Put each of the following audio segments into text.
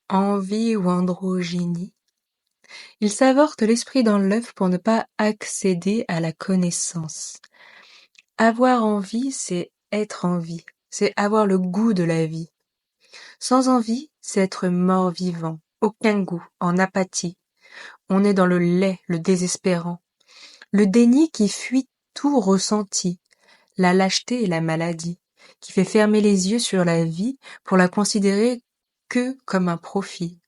envie ou androgynie. Ils avortent l'esprit dans l'œuf pour ne pas accéder à la connaissance. Avoir envie, c'est être en vie, c'est avoir le goût de la vie. Sans envie, c'est être mort-vivant, aucun goût, en apathie. On est dans le laid, le désespérant. Le déni qui fuit tout ressenti, la lâcheté et la maladie, qui fait fermer les yeux sur la vie pour la considérer que comme un profit.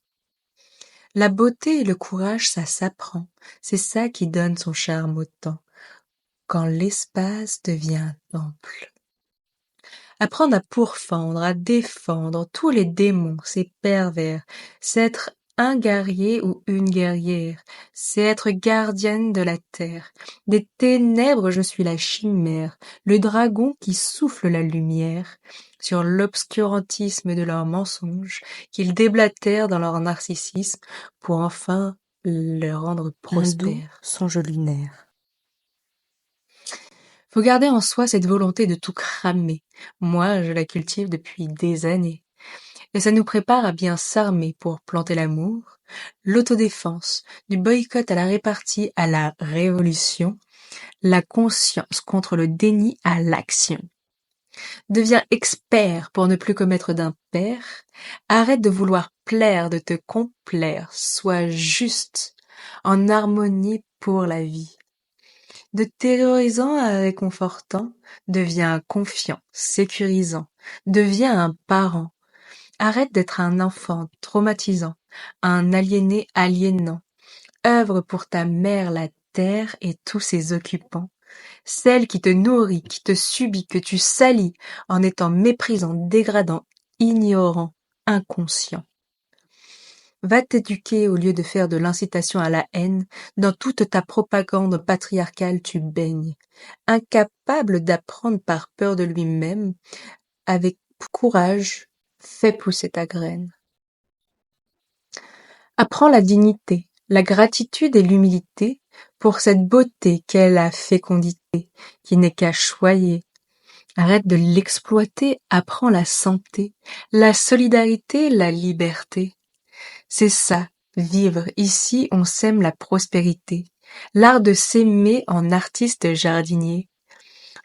La beauté et le courage, ça s'apprend, c'est ça qui donne son charme au temps, quand l'espace devient un temple. Apprendre à pourfendre, à défendre tous les démons, ces pervers, c'est être un guerrier ou une guerrière, c'est être gardienne de la terre. Des ténèbres, je suis la chimère, le dragon qui souffle la lumière sur l'obscurantisme de leurs mensonges, qu'ils déblatèrent dans leur narcissisme pour enfin le rendre Un doux prospère. songe lunaire. Faut garder en soi cette volonté de tout cramer. Moi, je la cultive depuis des années. Et ça nous prépare à bien s'armer pour planter l'amour, l'autodéfense, du boycott à la répartie à la révolution, la conscience contre le déni à l'action. Deviens expert pour ne plus commettre d'impair, arrête de vouloir plaire, de te complaire, sois juste, en harmonie pour la vie. De terrorisant à réconfortant, deviens confiant, sécurisant, deviens un parent. Arrête d'être un enfant traumatisant, un aliéné aliénant. Œuvre pour ta mère la terre et tous ses occupants. Celle qui te nourrit, qui te subit, que tu salis en étant méprisant, dégradant, ignorant, inconscient. Va t'éduquer au lieu de faire de l'incitation à la haine. Dans toute ta propagande patriarcale, tu baignes. Incapable d'apprendre par peur de lui-même, avec courage, fais pousser ta graine. Apprends la dignité, la gratitude et l'humilité pour cette beauté qu'est la fécondité, qui n'est qu'à choyer. Arrête de l'exploiter, apprends la santé, la solidarité, la liberté. C'est ça, vivre. Ici, on sème la prospérité. L'art de s'aimer en artiste jardinier.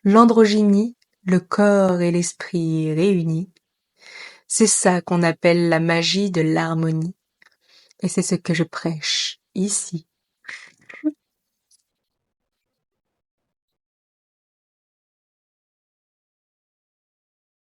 L'androgynie, le corps et l'esprit réunis. C'est ça qu'on appelle la magie de l'harmonie. Et c'est ce que je prêche ici.